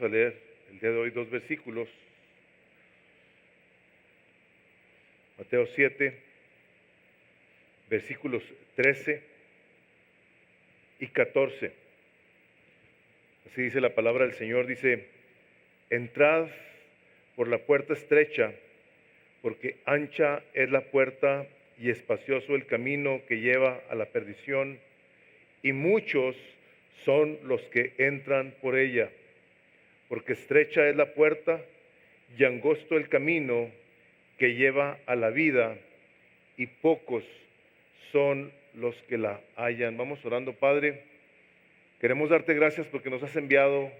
a leer el día de hoy 2 versículos. Mateo 7, versículos 13 y 14. Así dice la palabra del Señor, dice: entrad por la puerta estrecha, porque ancha es la puerta y espacioso el camino que lleva a la perdición, y muchos son los que entran por ella, porque estrecha es la puerta y angosto el camino que lleva a la vida, y pocos son los que la hallan. Vamos orando. Padre, queremos darte gracias porque nos has enviado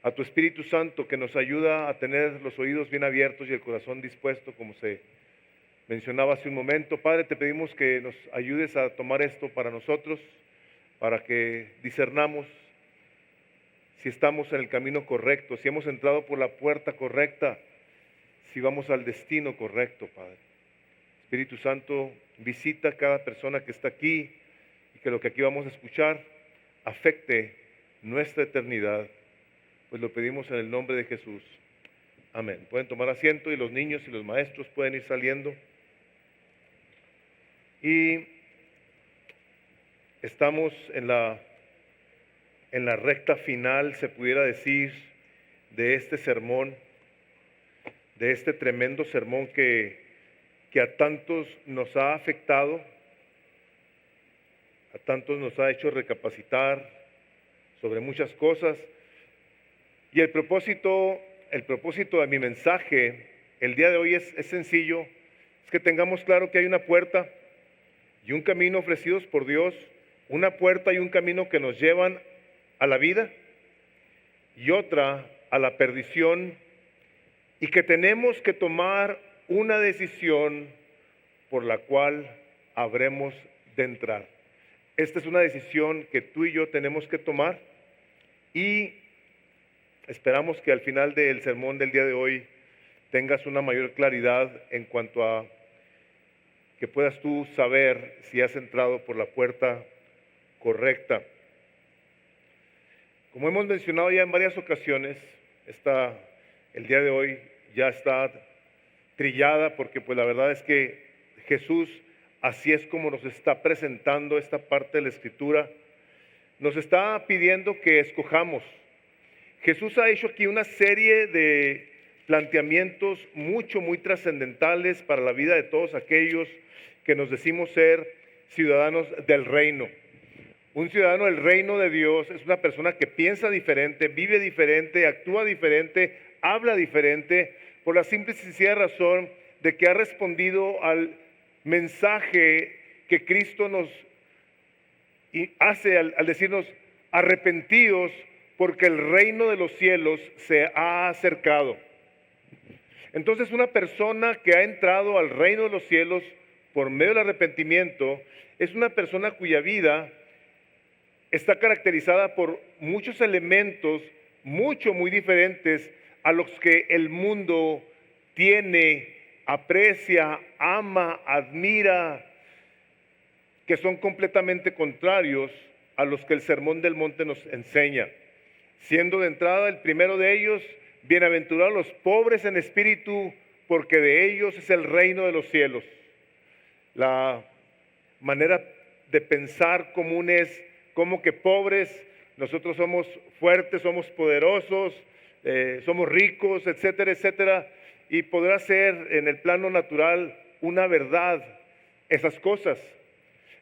a tu Espíritu Santo, que nos ayuda a tener los oídos bien abiertos y el corazón dispuesto, como se mencionaba hace un momento. Padre, te pedimos que nos ayudes a tomar esto para nosotros, para que discernamos si estamos en el camino correcto, si hemos entrado por la puerta correcta, si vamos al destino correcto, Padre. Espíritu Santo, visita a cada persona que está aquí y que lo que aquí vamos a escuchar afecte nuestra eternidad, pues lo pedimos en el nombre de Jesús. Amén. Pueden tomar asiento y los niños y los maestros pueden ir saliendo. Y estamos en la recta final, se pudiera decir, de este sermón, de este tremendo sermón que a tantos nos ha afectado, a tantos nos ha hecho recapacitar sobre muchas cosas. Y el propósito de mi mensaje el día de hoy es sencillo, es que tengamos claro que hay una puerta y un camino ofrecidos por Dios, una puerta y un camino que nos llevan a la vida y otra a la perdición, y que tenemos que tomar una decisión por la cual habremos de entrar. Esta es una decisión que tú y yo tenemos que tomar, y esperamos que al final del sermón del día de hoy tengas una mayor claridad en cuanto a que puedas tú saber si has entrado por la puerta correcta. Como hemos mencionado ya en varias ocasiones, el día de hoy ya está trillada, porque pues la verdad es que Jesús, así es como nos está presentando esta parte de la Escritura, nos está pidiendo que escojamos. Jesús ha hecho aquí una serie de planteamientos muy trascendentales para la vida de todos aquellos que nos decimos ser ciudadanos del reino. Un ciudadano del reino de Dios es una persona que piensa diferente, vive diferente, actúa diferente, habla diferente, por la simple y sencilla razón de que ha respondido al mensaje que Cristo nos hace al decirnos: arrepentíos, porque el reino de los cielos se ha acercado. Entonces, una persona que ha entrado al reino de los cielos por medio del arrepentimiento es una persona cuya vida está caracterizada por muchos elementos muy diferentes a los que el mundo tiene, aprecia, ama, admira, que son completamente contrarios a los que el Sermón del Monte nos enseña. Siendo de entrada el primero de ellos: bienaventurados los pobres en espíritu, porque de ellos es el reino de los cielos. La manera de pensar común es como que pobres, nosotros somos fuertes, somos poderosos, somos ricos, etcétera, etcétera, y podrá ser en el plano natural una verdad esas cosas.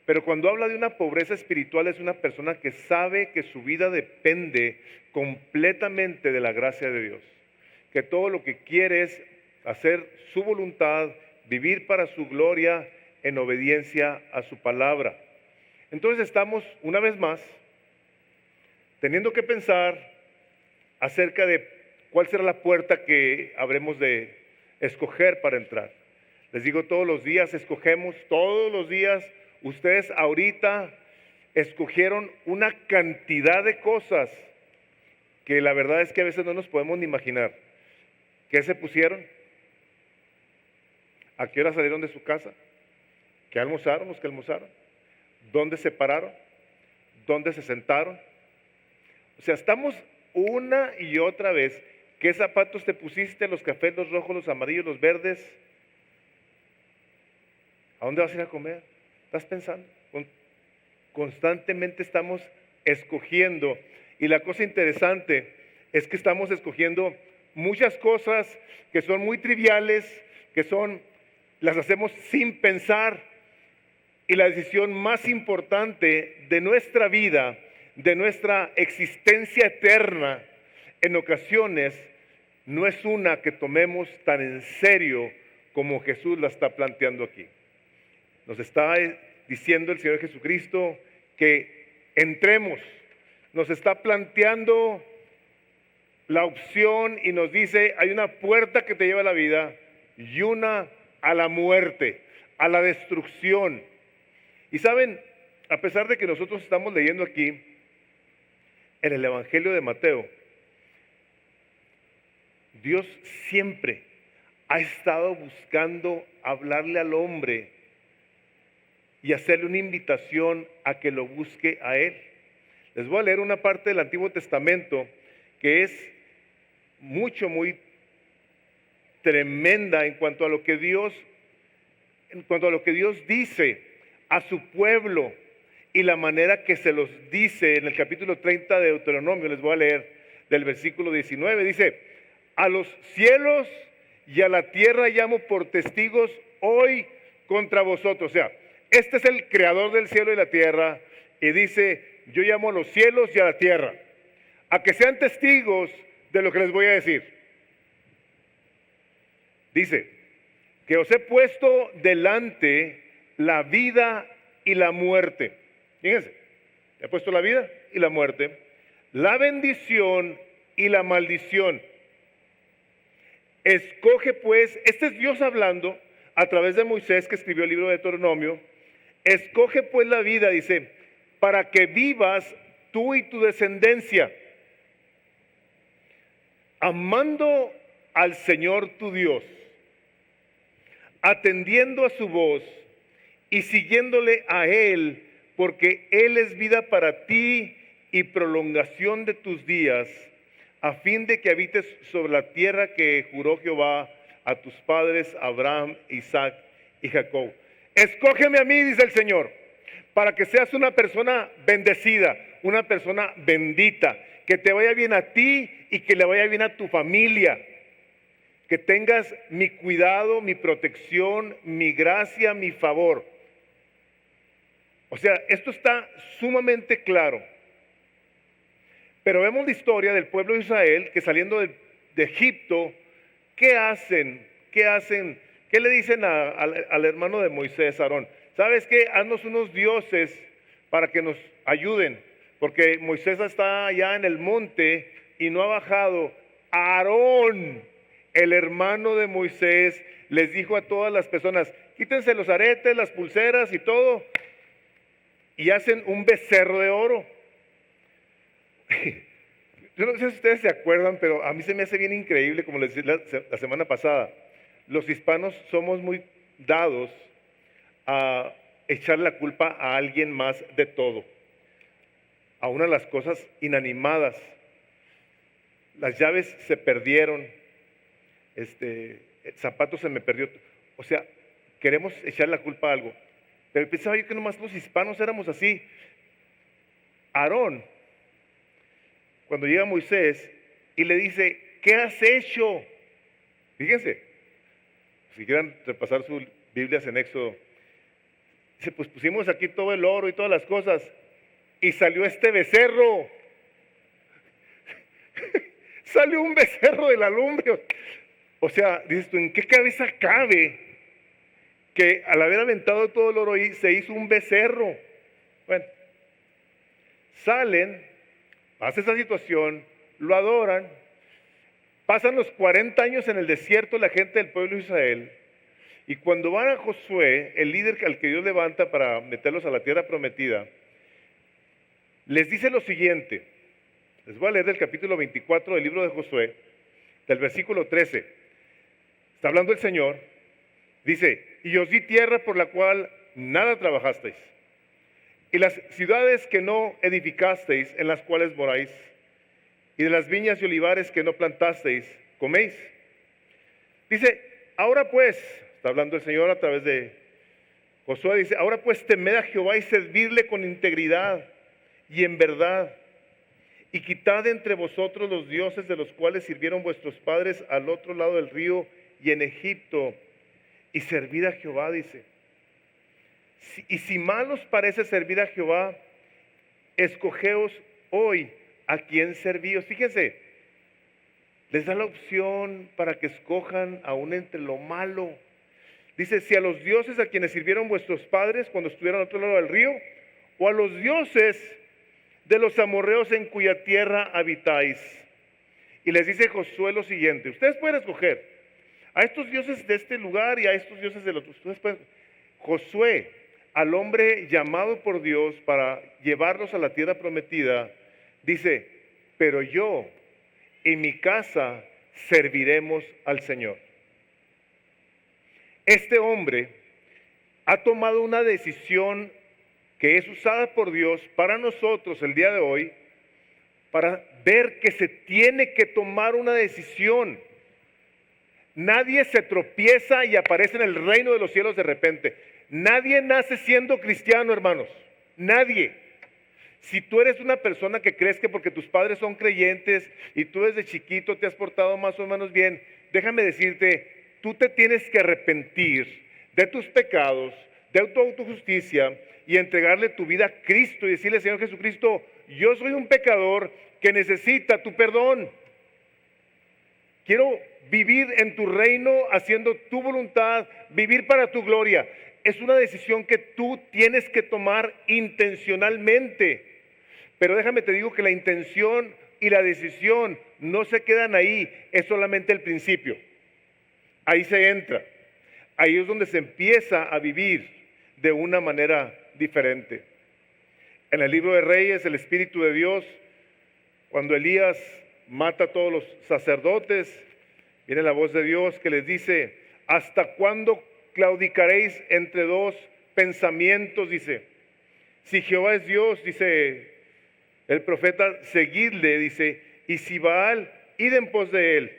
Pero cuando habla de una pobreza espiritual, es una persona que sabe que su vida depende completamente de la gracia de Dios, que todo lo que quiere es hacer su voluntad, vivir para su gloria en obediencia a su palabra. Entonces estamos una vez más teniendo que pensar acerca de cuál será la puerta que habremos de escoger para entrar. Les digo, todos los días escogemos, todos los días. Ustedes ahorita escogieron una cantidad de cosas que la verdad es que a veces no nos podemos ni imaginar. ¿Qué se pusieron? ¿A qué hora salieron de su casa? ¿Qué almorzaron los que almorzaron? ¿Dónde se pararon? ¿Dónde se sentaron? O sea, estamos una y otra vez, ¿qué zapatos te pusiste? Los cafés, los rojos, los amarillos, los verdes. ¿A dónde vas a ir a comer? ¿Estás pensando? Constantemente estamos escogiendo. Y la cosa interesante es que estamos escogiendo muchas cosas que son muy triviales, las hacemos sin pensar. Y la decisión más importante de nuestra vida, de nuestra existencia eterna, en ocasiones no es una que tomemos tan en serio como Jesús la está planteando aquí. Nos está diciendo el Señor Jesucristo que entremos. Nos está planteando la opción y nos dice, hay una puerta que te lleva a la vida y una a la muerte, a la destrucción. Y saben, a pesar de que nosotros estamos leyendo aquí en el Evangelio de Mateo, Dios siempre ha estado buscando hablarle al hombre y hacerle una invitación a que lo busque a Él. Les voy a leer una parte del Antiguo Testamento que es muy tremenda en cuanto a lo que Dios dice a su pueblo y la manera que se los dice. En el capítulo 30 de Deuteronomio, les voy a leer del versículo 19, dice: a los cielos y a la tierra llamo por testigos hoy contra vosotros. O sea, este es el creador del cielo y la tierra y dice: yo llamo a los cielos y a la tierra a que sean testigos de lo que les voy a decir. Dice que os he puesto delante la vida y la muerte. Fíjense, he puesto la vida y la muerte, la bendición y la maldición. Escoge pues, este es Dios hablando a través de Moisés, que escribió el libro de Deuteronomio. Escoge pues la vida, dice, para que vivas tú y tu descendencia, amando al Señor tu Dios, atendiendo a su voz y siguiéndole a Él, porque Él es vida para ti y prolongación de tus días, a fin de que habites sobre la tierra que juró Jehová a tus padres, Abraham, Isaac y Jacob. Escógeme a mí, dice el Señor, para que seas una persona bendecida, una persona bendita, que te vaya bien a ti y que le vaya bien a tu familia, que tengas mi cuidado, mi protección, mi gracia, mi favor. O sea, esto está sumamente claro. Pero vemos la historia del pueblo de Israel que saliendo de Egipto, ¿qué hacen? ¿Qué le dicen al hermano de Moisés, Aarón? ¿Sabes qué? Haznos unos dioses para que nos ayuden, porque Moisés está allá en el monte y no ha bajado. Aarón, el hermano de Moisés, les dijo a todas las personas: quítense los aretes, las pulseras y todo, y hacen un becerro de oro. Yo no sé si ustedes se acuerdan, pero a mí se me hace bien increíble, como les decía la semana pasada. Los hispanos somos muy dados a echar la culpa a alguien más de todo, a una de las cosas inanimadas. Las llaves se perdieron, el zapato se me perdió. O sea, queremos echar la culpa a algo. Pero pensaba yo que nomás los hispanos éramos así. Aarón, cuando llega Moisés y le dice: ¿qué has hecho? Fíjense, si quieran repasar sus Biblias en Éxodo, dice: pues pusimos aquí todo el oro y todas las cosas y salió este becerro. Salió un becerro de la lumbre. O sea, dices tú, ¿en qué cabeza cabe que al haber aventado todo el oro ahí se hizo un becerro? Bueno, salen, pasa esa situación, lo adoran, pasan los 40 años en el desierto la gente del pueblo de Israel, y cuando van a Josué, el líder al que Dios levanta para meterlos a la tierra prometida, les dice lo siguiente. Les voy a leer del capítulo 24 del libro de Josué, del versículo 13. Está hablando el Señor, dice: y os di tierra por la cual nada trabajasteis, y las ciudades que no edificasteis, en las cuales moráis, y de las viñas y olivares que no plantasteis, coméis. Dice, ahora pues, está hablando el Señor a través de Josué, dice, ahora pues temed a Jehová y servirle con integridad y en verdad. Y quitad entre vosotros los dioses de los cuales sirvieron vuestros padres al otro lado del río y en Egipto, y servid a Jehová, dice. Y si mal os parece servir a Jehová, escogeos hoy a quién servíos. Fíjense, les da la opción para que escojan aún entre lo malo. Dice, si a los dioses a quienes sirvieron vuestros padres cuando estuvieron al otro lado del río, o a los dioses de los amorreos en cuya tierra habitáis. Y les dice Josué lo siguiente, ustedes pueden escoger a estos dioses de este lugar y a estos dioses del otro. Josué, al hombre llamado por Dios para llevarlos a la tierra prometida, dice, pero yo y mi casa serviremos al Señor. Este hombre ha tomado una decisión que es usada por Dios para nosotros el día de hoy, para ver que se tiene que tomar una decisión. Nadie se tropieza y aparece en el reino de los cielos de repente. Nadie nace siendo cristiano, hermanos. Nadie. Si tú eres una persona que crees que porque tus padres son creyentes y tú desde chiquito te has portado más o menos bien, déjame decirte, tú te tienes que arrepentir de tus pecados, de tu autojusticia y entregarle tu vida a Cristo y decirle, Señor Jesucristo, yo soy un pecador que necesita tu perdón. Quiero vivir en tu reino haciendo tu voluntad, vivir para tu gloria. Es una decisión que tú tienes que tomar intencionalmente. Pero déjame te digo que la intención y la decisión no se quedan ahí, es solamente el principio. Ahí se entra. Ahí es donde se empieza a vivir de una manera diferente. En el libro de Reyes, el Espíritu de Dios, cuando Elías mata a todos los sacerdotes, viene la voz de Dios que les dice, ¿hasta cuándo claudicaréis entre dos pensamientos? Dice, si Jehová es Dios, dice el profeta, seguidle, dice, y si Baal, id en pos de él.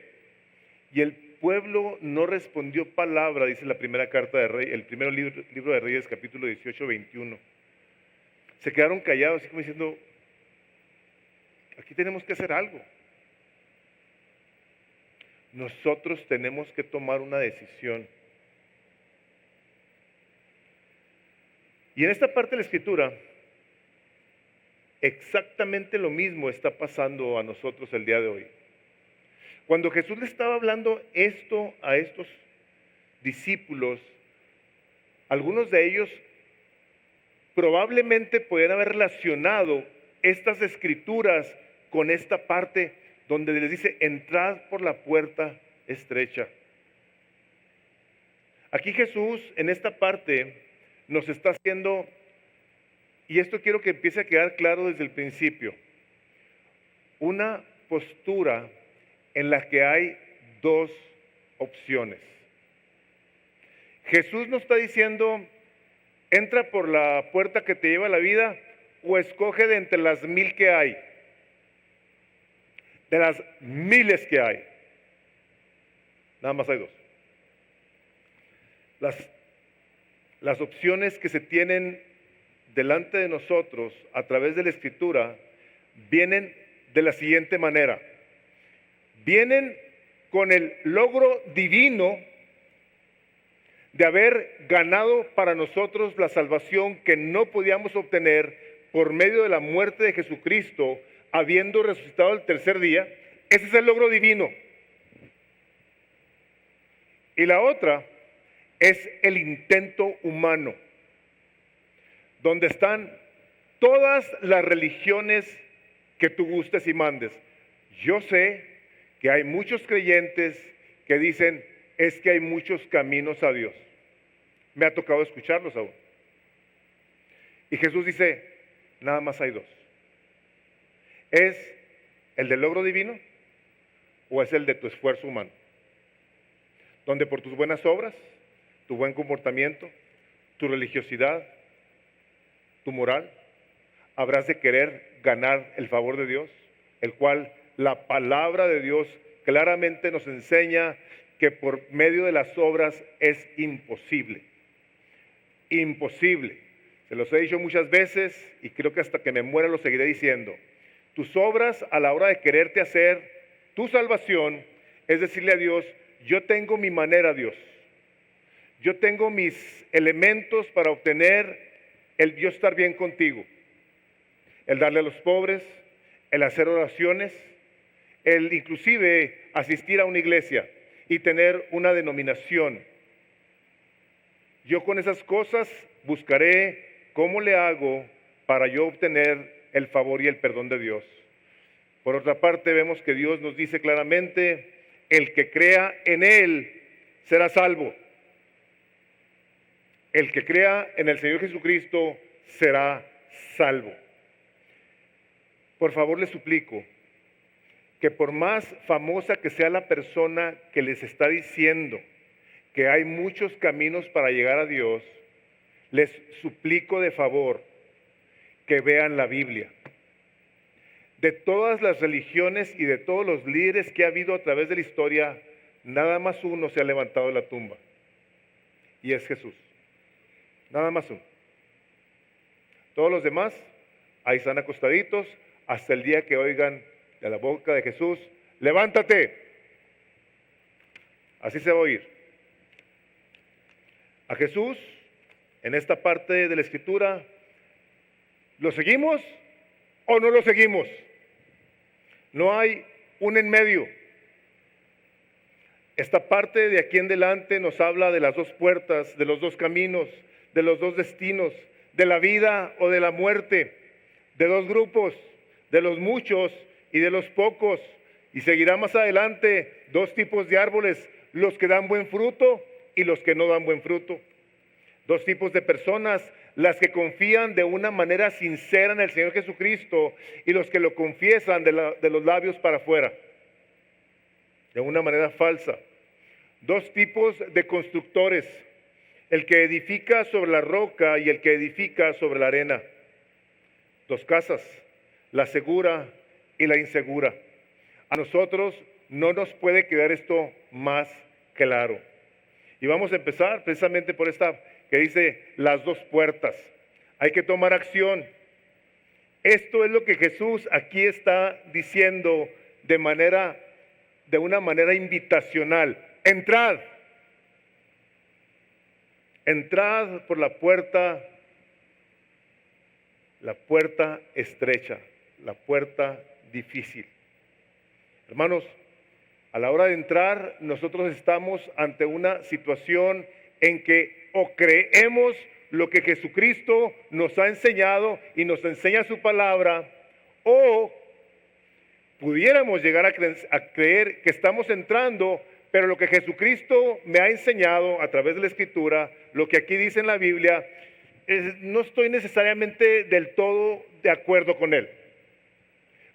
Y el pueblo no respondió palabra, dice la primera carta de Reyes, el primer libro de Reyes, capítulo 18, 21. Se quedaron callados, así como diciendo, aquí tenemos que hacer algo. Nosotros tenemos que tomar una decisión. Y en esta parte de la Escritura, exactamente lo mismo está pasando a nosotros el día de hoy. Cuando Jesús le estaba hablando esto a estos discípulos, algunos de ellos probablemente podían haber relacionado estas escrituras con esta parte donde les dice, entrad por la puerta estrecha. Aquí Jesús en esta parte nos está haciendo, y esto quiero que empiece a quedar claro desde el principio, una postura en la que hay dos opciones. Jesús nos está diciendo, entra por la puerta que te lleva a la vida o escoge de entre las 1000 que hay. De las miles que hay. Nada más hay dos. Las opciones que se tienen delante de nosotros a través de la Escritura vienen de la siguiente manera. Vienen con el logro divino de haber ganado para nosotros la salvación que no podíamos obtener por medio de la muerte de Jesucristo, habiendo resucitado el tercer día. Ese es el logro divino. Y la otra es el intento humano, donde están todas las religiones que tú gustes y mandes. Yo sé que hay muchos creyentes que dicen, es que hay muchos caminos a Dios. Me ha tocado escucharlos aún. Y Jesús dice, nada más hay dos. ¿Es el del logro divino o es el de tu esfuerzo humano? Donde por tus buenas obras, tu buen comportamiento, tu religiosidad, tu moral, habrás de querer ganar el favor de Dios, el cual la palabra de Dios claramente nos enseña que por medio de las obras es imposible. Imposible. Se los he dicho muchas veces y creo que hasta que me muera lo seguiré diciendo. Tus obras a la hora de quererte hacer tu salvación es decirle a Dios, yo tengo mi manera, Dios. Yo tengo mis elementos para obtener el yo estar bien contigo. El darle a los pobres, el hacer oraciones, el inclusive asistir a una iglesia y tener una denominación. Yo con esas cosas buscaré cómo le hago para yo obtener el favor y el perdón de Dios. Por otra parte, vemos que Dios nos dice claramente, el que crea en Él será salvo. El que crea en el Señor Jesucristo será salvo. Por favor, les suplico que por más famosa que sea la persona que les está diciendo que hay muchos caminos para llegar a Dios, les suplico de favor que vean la Biblia. De todas las religiones y de todos los líderes que ha habido a través de la historia, nada más uno se ha levantado de la tumba, y es Jesús. Nada más uno. Todos los demás ahí están acostaditos hasta el día que oigan de la boca de Jesús, levántate. Así se va a oír. A Jesús, en esta parte de la Escritura, ¿lo seguimos o no lo seguimos? No hay un en medio. Esta parte de aquí en adelante nos habla de las dos puertas, de los dos caminos, de los dos destinos, de la vida o de la muerte, de dos grupos, de los muchos y de los pocos. Y seguirá más adelante dos tipos de árboles, los que dan buen fruto y los que no dan buen fruto. Dos tipos de personas, las que confían de una manera sincera en el Señor Jesucristo y los que lo confiesan de los labios para afuera, de una manera falsa. Dos tipos de constructores, el que edifica sobre la roca y el que edifica sobre la arena. Dos casas, la segura y la insegura. A nosotros no nos puede quedar esto más claro. Y vamos a empezar precisamente por esta que dice las dos puertas. Hay que tomar acción. Esto es lo que Jesús aquí está diciendo de una manera invitacional. Entrad. Entrad por la puerta estrecha, la puerta difícil. Hermanos, a la hora de entrar, nosotros estamos ante una situación en que o creemos lo que Jesucristo nos ha enseñado y nos enseña su palabra, o pudiéramos llegar a creer que estamos entrando, pero lo que Jesucristo me ha enseñado a través de la Escritura, lo que aquí dice en la Biblia, no estoy necesariamente del todo de acuerdo con él.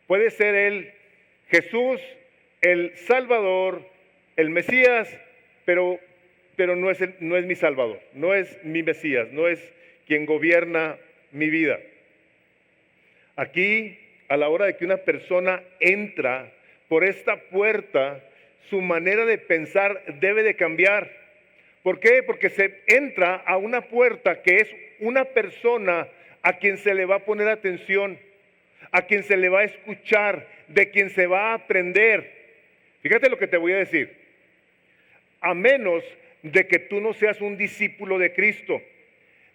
Puede ser él, Jesús, el Salvador, el Mesías, pero no es mi Salvador, no es mi Mesías, no es quien gobierna mi vida. Aquí, a la hora de que una persona entra por esta puerta, su manera de pensar debe de cambiar. ¿Por qué? Porque se entra a una puerta que es una persona a quien se le va a poner atención, a quien se le va a escuchar, de quien se va a aprender. Fíjate lo que te voy a decir. A menos de que tú no seas un discípulo de Cristo.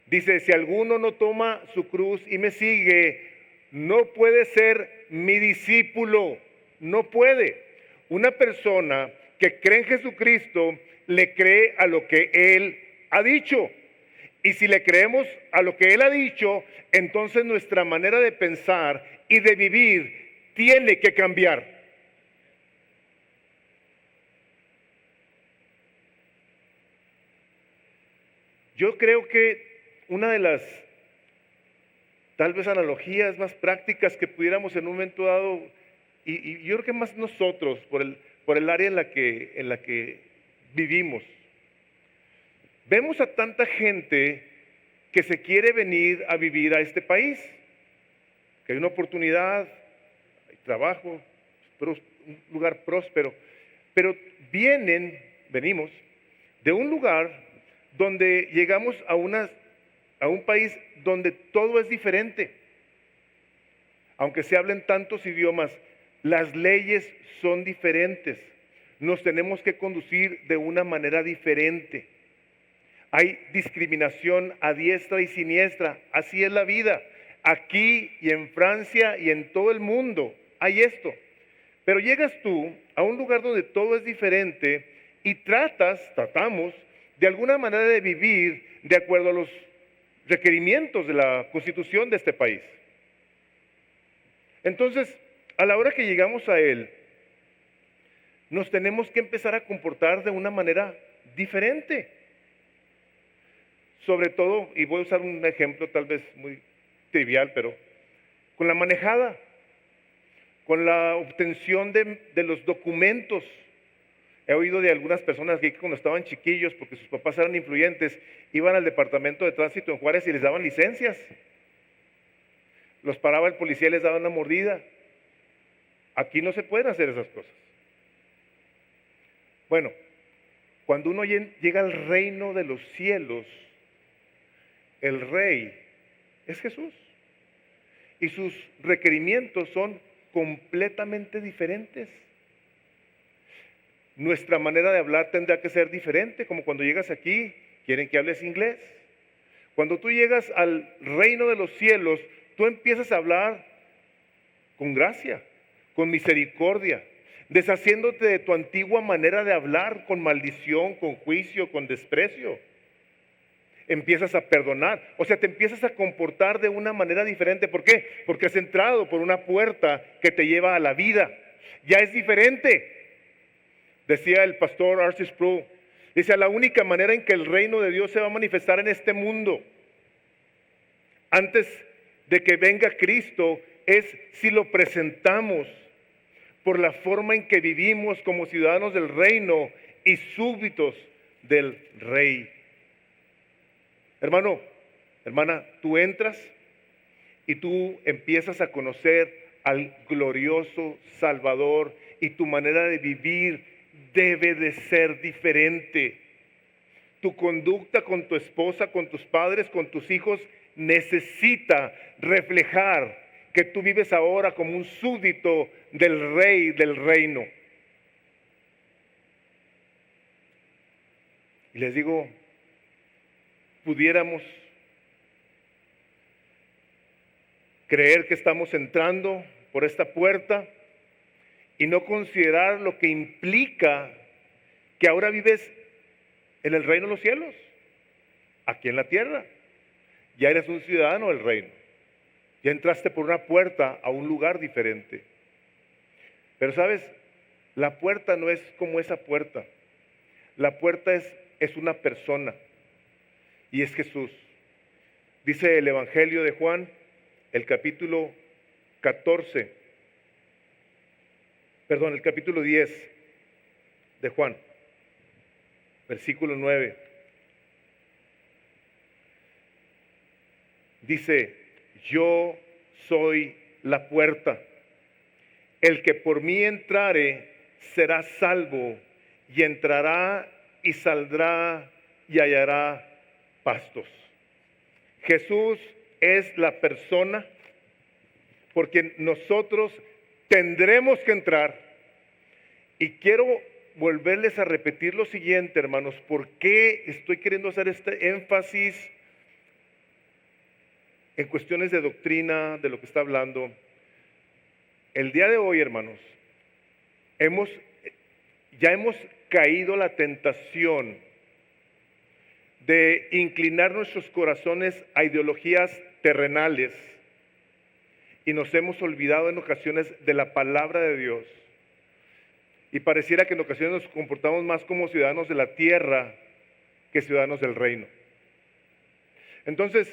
Dice, si alguno no toma su cruz y me sigue, no puede ser mi discípulo. No puede. Una persona que cree en Jesucristo le cree a lo que Él ha dicho. Y si le creemos a lo que Él ha dicho, entonces nuestra manera de pensar y de vivir tiene que cambiar. Yo creo que una de las tal vez analogías más prácticas que pudiéramos en un momento dado, y yo creo que más nosotros, por el área en la que vivimos, vemos a tanta gente que se quiere venir a vivir a este país, que hay una oportunidad, hay trabajo, un lugar próspero, pero venimos de un lugar donde llegamos a un país donde todo es diferente. Aunque se hablen tantos idiomas, las leyes son diferentes. Nos tenemos que conducir de una manera diferente. Hay discriminación a diestra y siniestra. Así es la vida. Aquí y en Francia y en todo el mundo hay esto. Pero llegas tú a un lugar donde todo es diferente y tratamos de alguna manera de vivir de acuerdo a los requerimientos de la Constitución de este país. Entonces, a la hora que llegamos a él, nos tenemos que empezar a comportar de una manera diferente. Sobre todo, y voy a usar un ejemplo tal vez muy trivial, pero con la manejada, con la obtención de los documentos. He oído de algunas personas que cuando estaban chiquillos, porque sus papás eran influyentes, iban al departamento de tránsito en Juárez y les daban licencias. Los paraba el policía y les daba una mordida. Aquí no se pueden hacer esas cosas. Bueno, cuando uno llega al reino de los cielos, el rey es Jesús. Y sus requerimientos son completamente diferentes. Nuestra manera de hablar tendrá que ser diferente, como cuando llegas aquí, quieren que hables inglés. Cuando tú llegas al reino de los cielos, tú empiezas a hablar con gracia, con misericordia, deshaciéndote de tu antigua manera de hablar con maldición, con juicio, con desprecio. Empiezas a perdonar, o sea, te empiezas a comportar de una manera diferente. ¿Por qué? Porque has entrado por una puerta que te lleva a la vida. Ya es diferente. Decía el pastor R.C. Sproul, dice, la única manera en que el reino de Dios se va a manifestar en este mundo, antes de que venga Cristo, es si lo presentamos por la forma en que vivimos como ciudadanos del reino y súbditos del rey. Hermano, hermana, tú entras y tú empiezas a conocer al glorioso Salvador y tu manera de vivir debe de ser diferente. Tu conducta con tu esposa, con tus padres, con tus hijos necesita reflejar que tú vives ahora como un súbdito del rey del reino. Y les digo, pudiéramos creer que estamos entrando por esta puerta y no considerar lo que implica que ahora vives en el reino de los cielos, aquí en la tierra. Ya eres un ciudadano del reino. Ya entraste por una puerta a un lugar diferente. Pero sabes, la puerta no es como esa puerta. La puerta es una persona y es Jesús. Dice el Evangelio de Juan, el capítulo 10 de Juan, versículo 9. Dice, yo soy la puerta. El que por mí entrare será salvo, y entrará y saldrá y hallará pastos. Jesús es la persona porque nosotros tendremos que entrar. Y quiero volverles a repetir lo siguiente, hermanos. ¿Por qué estoy queriendo hacer este énfasis en cuestiones de doctrina, de lo que está hablando? El día de hoy, hermanos, ya hemos caído la tentación de inclinar nuestros corazones a ideologías terrenales y nos hemos olvidado en ocasiones de la palabra de Dios. Y pareciera que en ocasiones nos comportamos más como ciudadanos de la tierra que ciudadanos del reino. Entonces,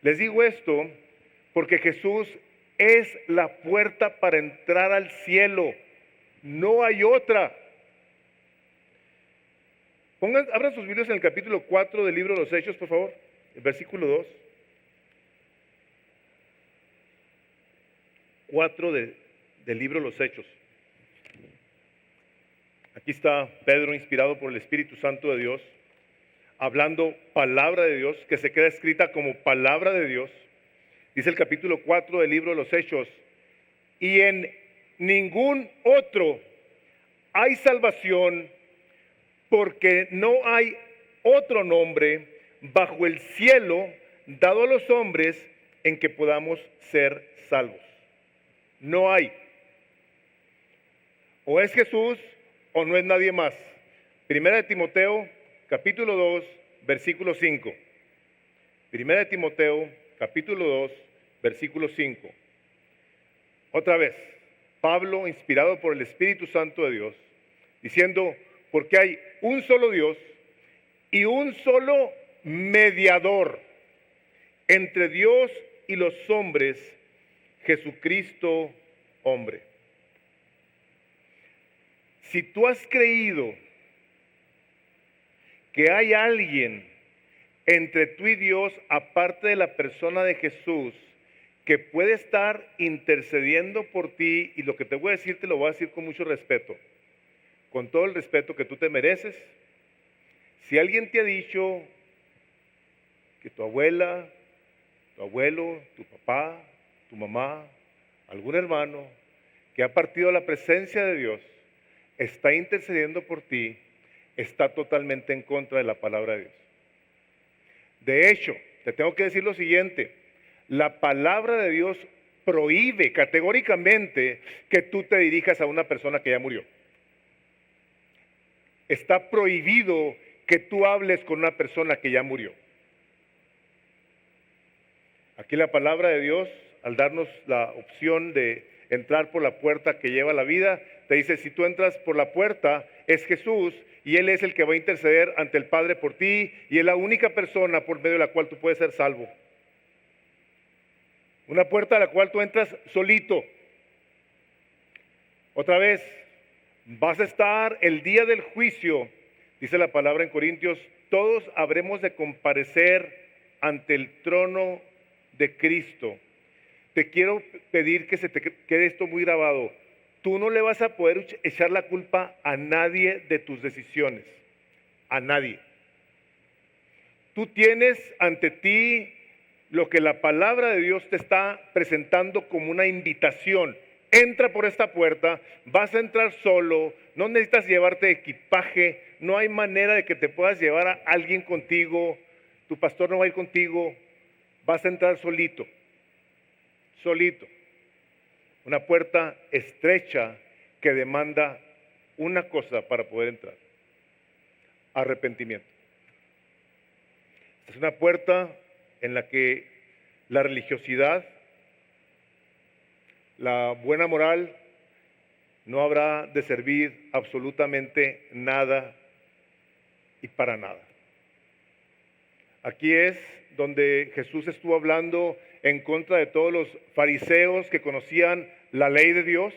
les digo esto porque Jesús es la puerta para entrar al cielo. No hay otra. Abran sus Biblias en el capítulo 4 del libro de los Hechos, por favor, el versículo 2. 4 del libro de los Hechos. Aquí está Pedro, inspirado por el Espíritu Santo de Dios, hablando palabra de Dios, que se queda escrita como palabra de Dios. Dice el capítulo 4 del libro de los Hechos: y en ningún otro hay salvación, porque no hay otro nombre bajo el cielo dado a los hombres en que podamos ser salvos. No hay. O es Jesús o no es nadie más. Primera de Timoteo, capítulo 2, versículo 5. Primera de Timoteo, capítulo 2, versículo 5. Otra vez, Pablo, inspirado por el Espíritu Santo de Dios, diciendo: porque hay un solo Dios y un solo mediador entre Dios y los hombres, Jesucristo hombre. Si tú has creído que hay alguien entre tú y Dios, aparte de la persona de Jesús, que puede estar intercediendo por ti, y lo que te voy a decir te lo voy a decir con mucho respeto, con todo el respeto que tú te mereces. Si alguien te ha dicho que tu abuela, tu abuelo, tu papá, tu mamá, algún hermano que ha partido a la presencia de Dios, está intercediendo por ti, está totalmente en contra de la palabra de Dios. De hecho, te tengo que decir lo siguiente: la palabra de Dios prohíbe categóricamente que tú te dirijas a una persona que ya murió. Está prohibido que tú hables con una persona que ya murió. Aquí la palabra de Dios, al darnos la opción de entrar por la puerta que lleva a la vida, te dice: si tú entras por la puerta, es Jesús, y Él es el que va a interceder ante el Padre por ti, y es la única persona por medio de la cual tú puedes ser salvo. Una puerta a la cual tú entras solito. Otra vez, vas a estar el día del juicio, dice la palabra en Corintios: todos habremos de comparecer ante el trono de Cristo. Te quiero pedir que se te quede esto muy grabado. Tú no le vas a poder echar la culpa a nadie de tus decisiones. A nadie. Tú tienes ante ti lo que la palabra de Dios te está presentando como una invitación. Entra por esta puerta, vas a entrar solo, no necesitas llevarte equipaje, no hay manera de que te puedas llevar a alguien contigo, tu pastor no va a ir contigo, vas a entrar solito, solito. Una puerta estrecha que demanda una cosa para poder entrar: arrepentimiento. Es una puerta en la que la religiosidad, la buena moral, no habrá de servir absolutamente nada y para nada. Aquí es donde Jesús estuvo hablando en contra de todos los fariseos que conocían la ley de Dios,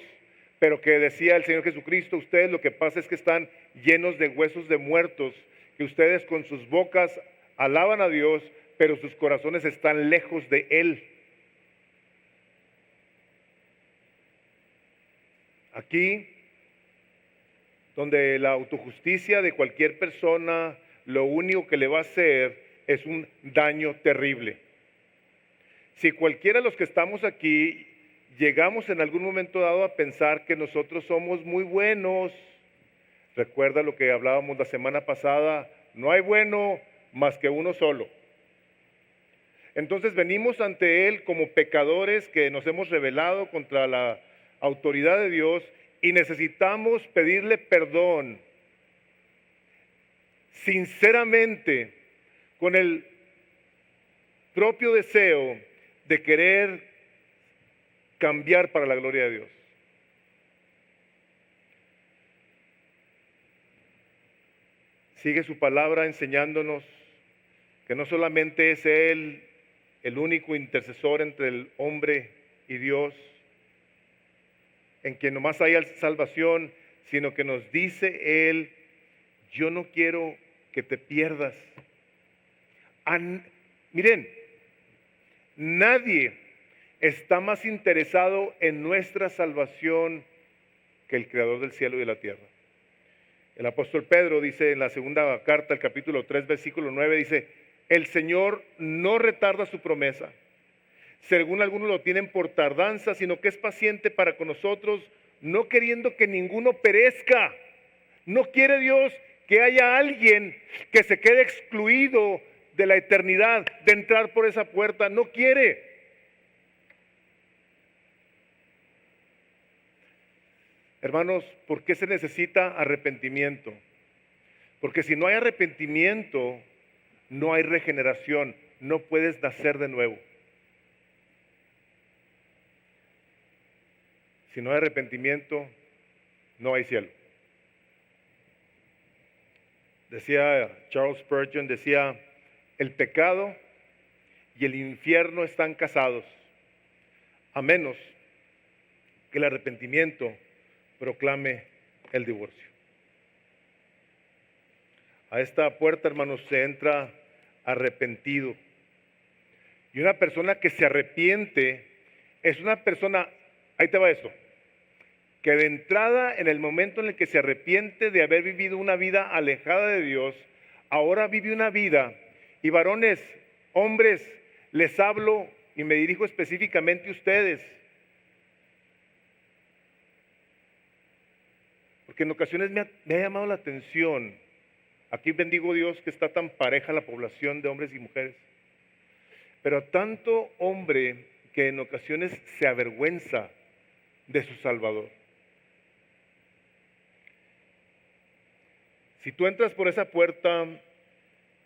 pero que decía el Señor Jesucristo: ustedes lo que pasa es que están llenos de huesos de muertos, que ustedes con sus bocas alaban a Dios, pero sus corazones están lejos de Él. Aquí, donde la autojusticia de cualquier persona lo único que le va a hacer es un daño terrible. Si cualquiera de los que estamos aquí llegamos en algún momento dado a pensar que nosotros somos muy buenos, recuerda lo que hablábamos la semana pasada: no hay bueno más que uno solo. Entonces venimos ante Él como pecadores que nos hemos rebelado contra la autoridad de Dios y necesitamos pedirle perdón sinceramente, con el propio deseo de querer cambiar para la gloria de Dios. Sigue su palabra enseñándonos que no solamente es Él el único intercesor entre el hombre y Dios, en quien nomás hay salvación, sino que nos dice Él: yo no quiero que te pierdas. Miren, nadie está más interesado en nuestra salvación que el Creador del cielo y de la tierra. El apóstol Pedro dice en la segunda carta, el capítulo 3, versículo 9, dice, el Señor no retarda su promesa, según algunos lo tienen por tardanza, sino que es paciente para con nosotros, no queriendo que ninguno perezca. No quiere Dios que haya alguien que se quede excluido de la eternidad, de entrar por esa puerta. No quiere. Hermanos, ¿por qué se necesita arrepentimiento? Porque si no hay arrepentimiento, no hay regeneración, no puedes nacer de nuevo. Si no hay arrepentimiento, no hay cielo. Decía Charles Spurgeon, decía, el pecado y el infierno están casados, a menos que el arrepentimiento proclame el divorcio. A esta puerta, hermanos, se entra arrepentido. Y una persona que se arrepiente es una persona, ahí te va esto, que de entrada, en el momento en el que se arrepiente de haber vivido una vida alejada de Dios, ahora vive una vida, y varones, hombres, les hablo y me dirijo específicamente a ustedes, porque en ocasiones me ha llamado la atención, aquí bendigo a Dios que está tan pareja la población de hombres y mujeres, pero tanto hombre que en ocasiones se avergüenza de su Salvador. Si tú entras por esa puerta,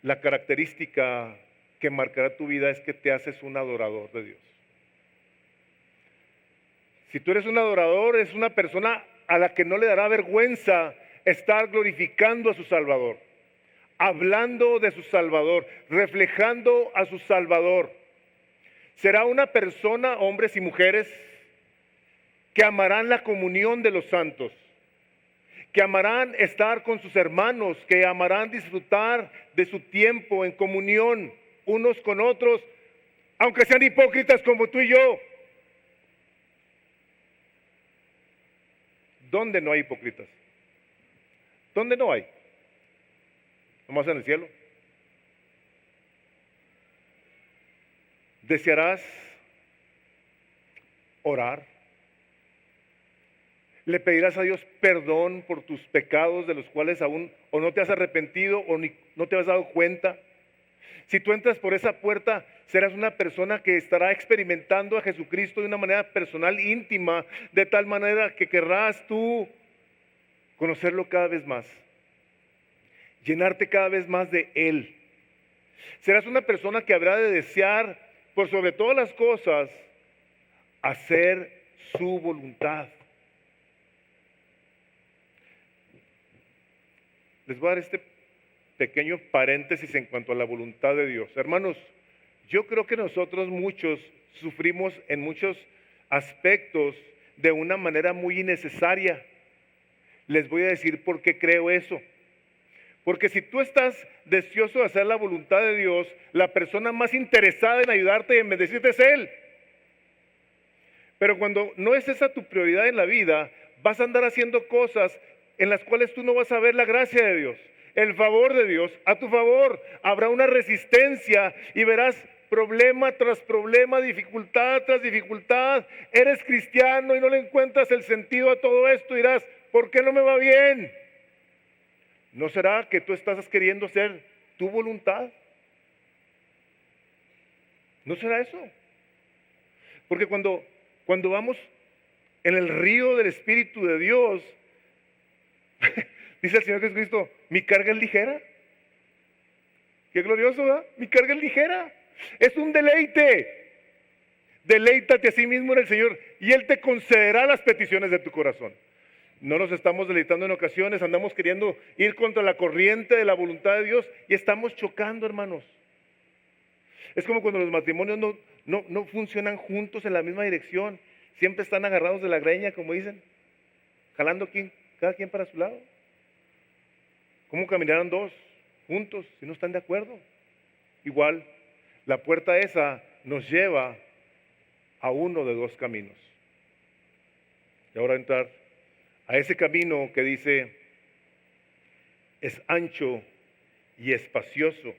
la característica que marcará tu vida es que te haces un adorador de Dios. Si tú eres un adorador, es una persona a la que no le dará vergüenza estar glorificando a su Salvador, hablando de su Salvador, reflejando a su Salvador. Será una persona, hombres y mujeres, que amarán la comunión de los santos, que amarán estar con sus hermanos, que amarán disfrutar de su tiempo en comunión unos con otros, aunque sean hipócritas como tú y yo. ¿Dónde no hay hipócritas? ¿Dónde no hay? ¿Nomás en el cielo? ¿Desearás orar? ¿Le pedirás a Dios perdón por tus pecados de los cuales aún o no te has arrepentido o no te has dado cuenta? Si tú entras por esa puerta, serás una persona que estará experimentando a Jesucristo de una manera personal, íntima, de tal manera que querrás tú conocerlo cada vez más, llenarte cada vez más de Él. Serás una persona que habrá de desear, por sobre todas las cosas, hacer su voluntad. Les voy a dar este pequeño paréntesis en cuanto a la voluntad de Dios. Hermanos, yo creo que nosotros muchos sufrimos en muchos aspectos de una manera muy innecesaria. Les voy a decir por qué creo eso. Porque si tú estás deseoso de hacer la voluntad de Dios, la persona más interesada en ayudarte y en bendecirte es Él. Pero cuando no es esa tu prioridad en la vida, vas a andar haciendo cosas en las cuales tú no vas a ver la gracia de Dios, el favor de Dios a tu favor. Habrá una resistencia y verás problema tras problema, dificultad tras dificultad. Eres cristiano y no le encuentras el sentido a todo esto. Dirás, ¿por qué no me va bien? ¿No será que tú estás queriendo hacer tu voluntad? ¿No será eso? Porque cuando vamos en el río del Espíritu de Dios, dice el Señor Jesucristo, mi carga es ligera. Qué glorioso, ¿verdad? Mi carga es ligera. Es un deleite. Deleítate a sí mismo en el Señor y Él te concederá las peticiones de tu corazón. No nos estamos deleitando en ocasiones, andamos queriendo ir contra la corriente de la voluntad de Dios y estamos chocando, hermanos. Es como cuando los matrimonios no funcionan juntos en la misma dirección. Siempre están agarrados de la greña, como dicen, jalando cada quien para su lado. ¿Cómo caminarán dos juntos si no están de acuerdo? Igual, la puerta esa nos lleva a uno de dos caminos. Y ahora entrar a ese camino que dice, es ancho y espacioso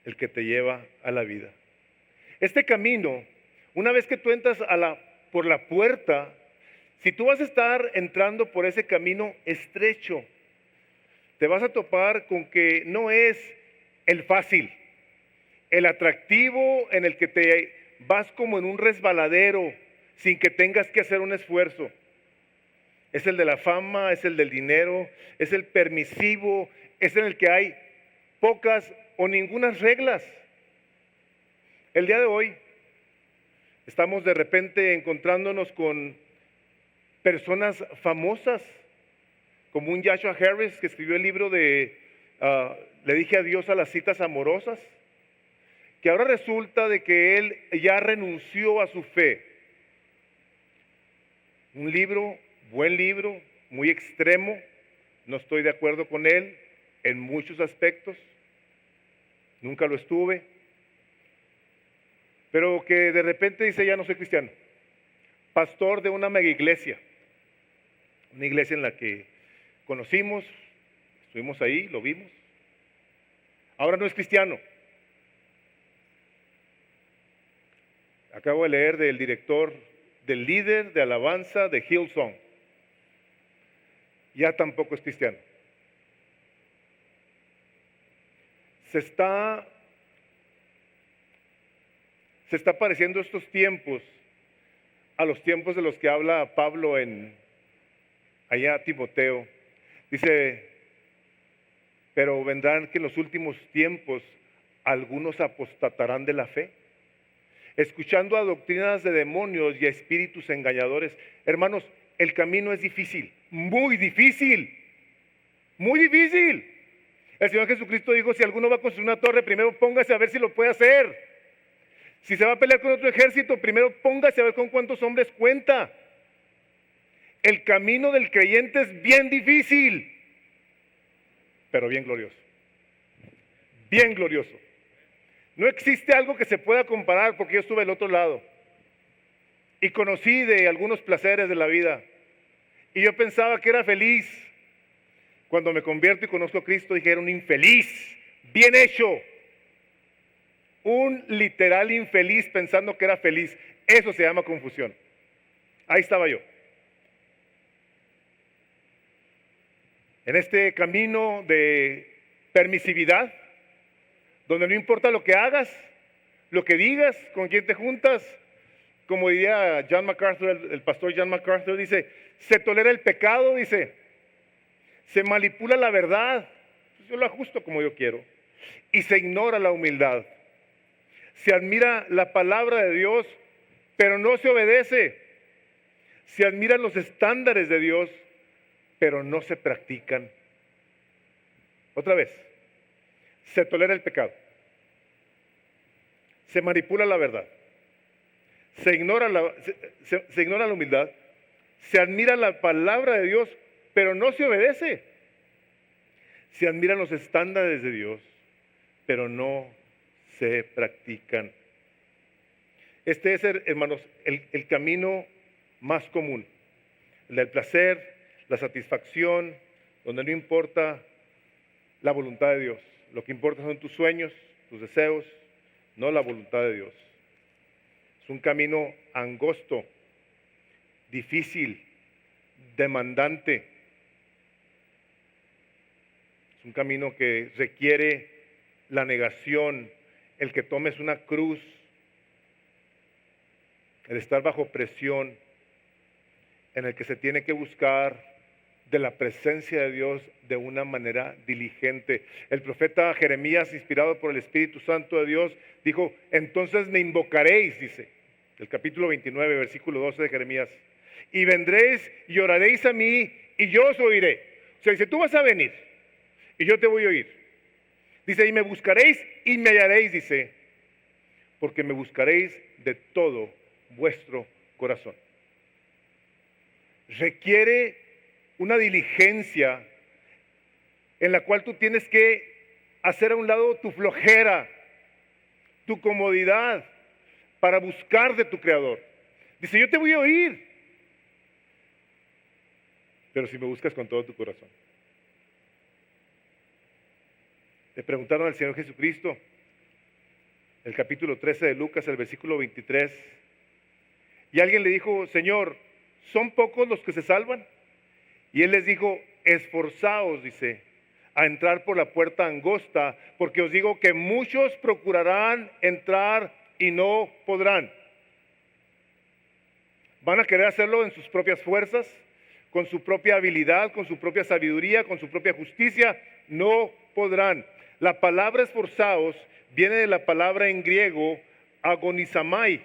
el que te lleva a la vida. Este camino, una vez que tú entras por la puerta, si tú vas a estar entrando por ese camino estrecho, te vas a topar con que no es el fácil, el atractivo en el que te vas como en un resbaladero sin que tengas que hacer un esfuerzo. Es el de la fama, es el del dinero, es el permisivo, es en el que hay pocas o ninguna reglas. El día de hoy estamos de repente encontrándonos con personas famosas, como un Joshua Harris que escribió el libro de Le dije adiós a las citas amorosas, que ahora resulta de que él ya renunció a su fe. Un libro, buen libro, muy extremo, no estoy de acuerdo con él en muchos aspectos, nunca lo estuve, pero que de repente dice ya no soy cristiano, pastor de una mega iglesia, una iglesia en la que conocimos, estuvimos ahí, lo vimos, ahora no es cristiano. Acabo de leer del director, del líder de alabanza de Hillsong. Ya tampoco es cristiano. Se está pareciendo estos tiempos a los tiempos de los que habla Pablo allá a Timoteo. Dice, pero vendrán que en los últimos tiempos algunos apostatarán de la fe, escuchando a doctrinas de demonios y a espíritus engañadores. Hermanos, el camino es difícil, muy difícil, muy difícil. El Señor Jesucristo dijo, si alguno va a construir una torre, primero póngase a ver si lo puede hacer. Si se va a pelear con otro ejército, primero póngase a ver con cuántos hombres cuenta. El camino del creyente es bien difícil, pero bien glorioso. Bien glorioso. No existe algo que se pueda comparar, porque yo estuve al otro lado y conocí de algunos placeres de la vida. Y yo pensaba que era feliz. Cuando me convierto y conozco a Cristo, dije, era un infeliz, bien hecho. Un literal infeliz pensando que era feliz. Eso se llama confusión. Ahí estaba yo. En este camino de permisividad, donde no importa lo que hagas, lo que digas, con quién te juntas, como diría John MacArthur, el pastor John MacArthur, dice, se tolera el pecado, dice, se manipula la verdad, yo lo ajusto como yo quiero, y se ignora la humildad. Se admira la palabra de Dios, pero no se obedece. Se admiran los estándares de Dios, pero no se practican. Otra vez, se tolera el pecado, se manipula la verdad, se ignora la humildad, se admira la palabra de Dios, pero no se obedece. Se admiran los estándares de Dios, pero no se practican. Este es, hermanos, el camino más común, el del placer, la satisfacción, donde no importa la voluntad de Dios. Lo que importa son tus sueños, tus deseos, no la voluntad de Dios. Es un camino angosto, difícil, demandante. Es un camino que requiere la negación, el que tomes una cruz, el estar bajo presión, en el que se tiene que buscar de la presencia de Dios de una manera diligente. El profeta Jeremías, inspirado por el Espíritu Santo de Dios, dijo, entonces me invocaréis, dice, el capítulo 29, versículo 12 de Jeremías, y vendréis y oraréis a mí y yo os oiré. O sea, dice, tú vas a venir y yo te voy a oír. Dice, y me buscaréis y me hallaréis, dice, porque me buscaréis de todo vuestro corazón. Requiere una diligencia en la cual tú tienes que hacer a un lado tu flojera, tu comodidad, para buscar de tu Creador. Dice, yo te voy a oír, pero si me buscas con todo tu corazón. Le preguntaron al Señor Jesucristo, el capítulo 13 de Lucas, el versículo 23, y alguien le dijo, Señor, ¿son pocos los que se salvan? Y él les dijo, esforzaos, dice, a entrar por la puerta angosta, porque os digo que muchos procurarán entrar y no podrán. Van a querer hacerlo en sus propias fuerzas, con su propia habilidad, con su propia sabiduría, con su propia justicia, no podrán. La palabra esforzaos viene de la palabra en griego agonizamai,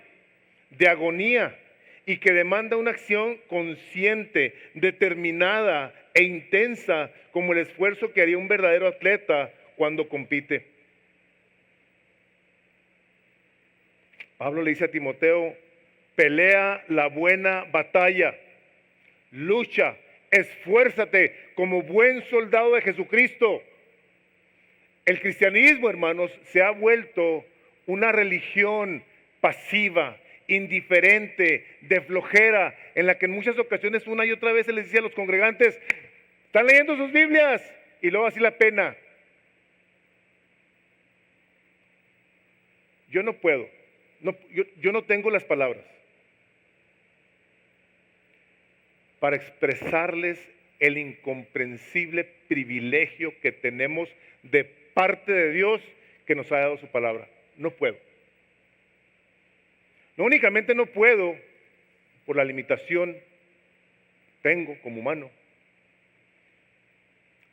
de agonía, y que demanda una acción consciente, determinada e intensa, como el esfuerzo que haría un verdadero atleta cuando compite. Pablo le dice a Timoteo, pelea la buena batalla, lucha, esfuérzate como buen soldado de Jesucristo. El cristianismo, hermanos, se ha vuelto una religión pasiva, indiferente, de flojera, en la que en muchas ocasiones una y otra vez se les decía a los congregantes, están leyendo sus Biblias, y luego así la pena. Yo no puedo, yo no tengo las palabras para expresarles el incomprensible privilegio que tenemos de parte de Dios que nos ha dado su palabra. No puedo. No únicamente no puedo por la limitación que tengo como humano,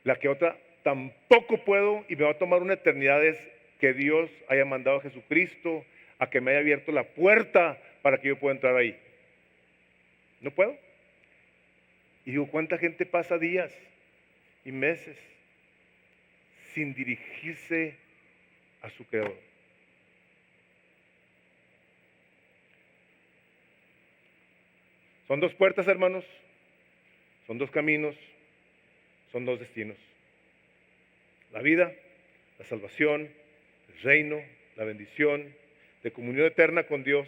la que otra tampoco puedo y me va a tomar una eternidad es que Dios haya mandado a Jesucristo a que me haya abierto la puerta para que yo pueda entrar ahí. No puedo. Y digo, ¿cuánta gente pasa días y meses sin dirigirse a su Creador? Son dos puertas, hermanos, son dos caminos, son dos destinos. La vida, la salvación, el reino, la bendición, de comunión eterna con Dios,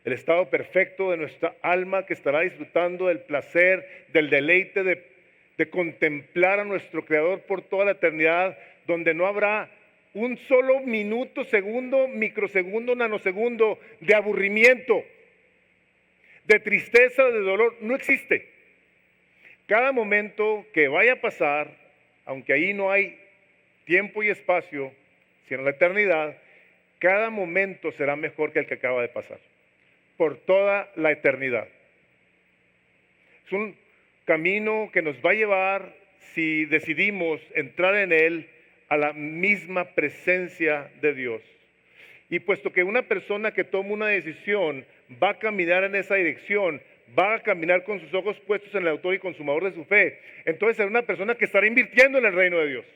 el estado perfecto de nuestra alma que estará disfrutando del placer, del deleite de contemplar a nuestro Creador por toda la eternidad, donde no habrá un solo minuto, segundo, microsegundo, nanosegundo de aburrimiento, de tristeza, de dolor, no existe. Cada momento que vaya a pasar, aunque ahí no hay tiempo y espacio, sino la eternidad, cada momento será mejor que el que acaba de pasar, por toda la eternidad. Es un camino que nos va a llevar, si decidimos entrar en él, a la misma presencia de Dios. Y puesto que una persona que toma una decisión va a caminar en esa dirección, va a caminar con sus ojos puestos en el autor y consumador de su fe, entonces será una persona que estará invirtiendo en el reino de Dios,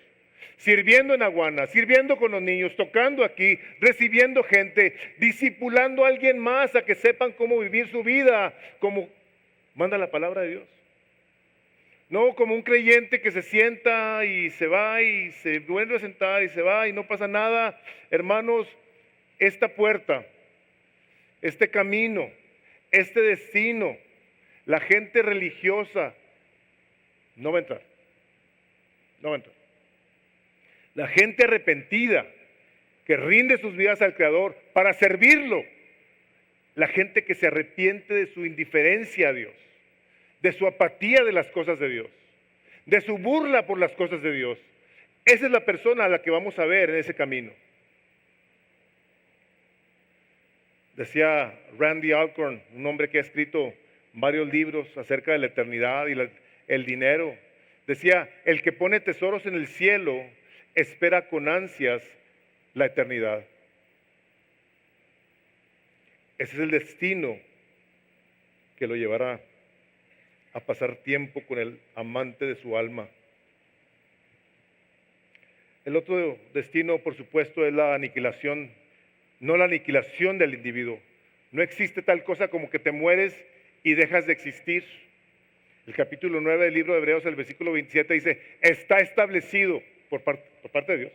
sirviendo en Aguana, sirviendo con los niños, tocando aquí, recibiendo gente, discipulando a alguien más a que sepan cómo vivir su vida, como manda la palabra de Dios. No como un creyente que se sienta y se va y se vuelve a sentar y se va y no pasa nada. Hermanos, esta puerta, este camino, este destino, la gente religiosa no va a entrar. No va a entrar. La gente arrepentida que rinde sus vidas al Creador para servirlo. La gente que se arrepiente de su indiferencia a Dios, de su apatía de las cosas de Dios, de su burla por las cosas de Dios. Esa es la persona a la que vamos a ver en ese camino. Decía Randy Alcorn, un hombre que ha escrito varios libros acerca de la eternidad y el dinero. Decía, el que pone tesoros en el cielo espera con ansias la eternidad. Ese es el destino que lo llevará a pasar tiempo con el amante de su alma. El otro destino, por supuesto, es la aniquilación, no la aniquilación del individuo. No existe tal cosa como que te mueres y dejas de existir. El capítulo 9 del libro de Hebreos, el versículo 27 dice, está establecido por parte de Dios,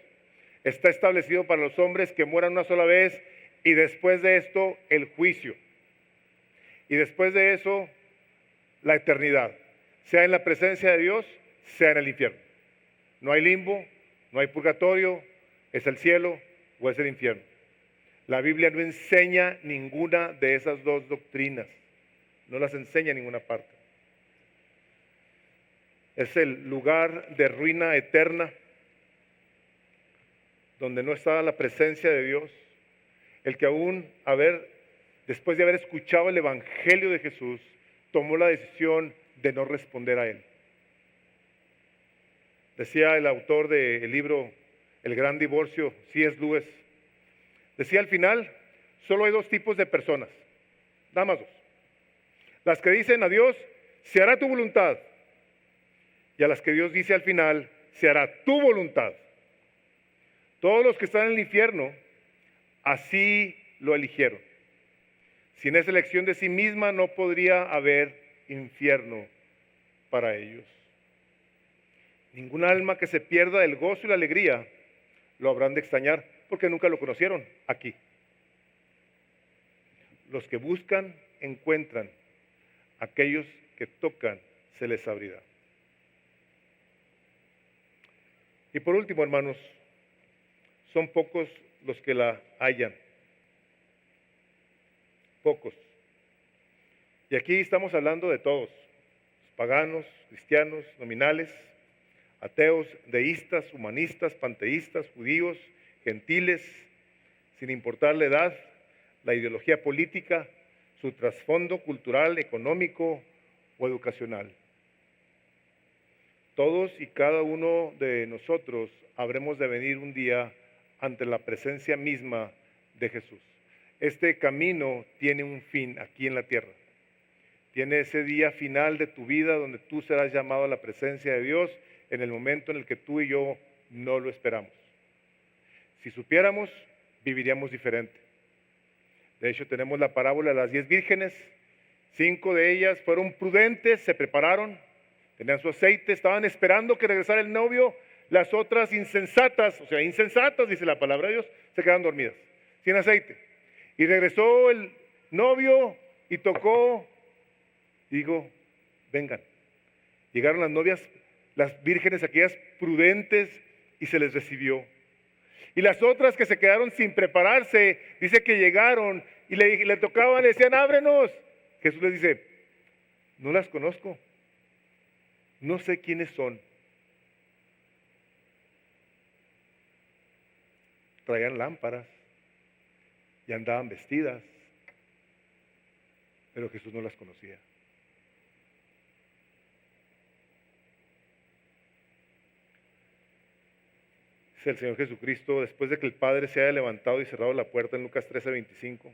está establecido para los hombres que mueran una sola vez y después de esto el juicio. Y después de eso, la eternidad, sea en la presencia de Dios, sea en el infierno. No hay limbo, no hay purgatorio, ¿Es el cielo o es el infierno? La Biblia no enseña ninguna de esas dos doctrinas. No las enseña en ninguna parte. Es el lugar de ruina eterna, donde no está la presencia de Dios. El que aún después de haber escuchado el Evangelio de Jesús, tomó la decisión de no responder a él. Decía el autor del libro El Gran Divorcio, C.S. Lewis, decía al final, solo hay dos tipos de personas, nada más dos. Las que dicen a Dios, se hará tu voluntad, y a las que Dios dice al final, se hará tu voluntad. Todos los que están en el infierno, así lo eligieron. Sin esa elección de sí misma no podría haber infierno para ellos. Ningún alma que se pierda el gozo y la alegría lo habrán de extrañar porque nunca lo conocieron aquí. Los que buscan, encuentran. Aquellos que tocan, se les abrirá. Y por último, hermanos, son pocos los que la hallan. Pocos. Y aquí estamos hablando de todos, paganos, cristianos, nominales, ateos, deístas, humanistas, panteístas, judíos, gentiles, sin importar la edad, la ideología política, su trasfondo cultural, económico o educacional. Todos y cada uno de nosotros habremos de venir un día ante la presencia misma de Jesús. Este camino tiene un fin aquí en la tierra. Tiene ese día final de tu vida donde tú serás llamado a la presencia de Dios en el momento en el que tú y yo no lo esperamos. Si supiéramos, viviríamos diferente. De hecho, tenemos la parábola de las 10 vírgenes. 5 de ellas fueron prudentes, se prepararon, tenían su aceite, estaban esperando que regresara el novio. Las otras insensatas, dice la palabra de Dios, se quedaron dormidas, sin aceite. Y regresó el novio y tocó, digo, vengan. Llegaron las novias, las vírgenes aquellas prudentes, y se les recibió. Y las otras que se quedaron sin prepararse, dice que llegaron y le tocaban, le decían, ábrenos. Jesús les dice, no las conozco, no sé quiénes son. Traían lámparas y andaban vestidas, pero Jesús no las conocía. Dice el Señor Jesucristo, después de que el Padre se haya levantado y cerrado la puerta en Lucas 13:25,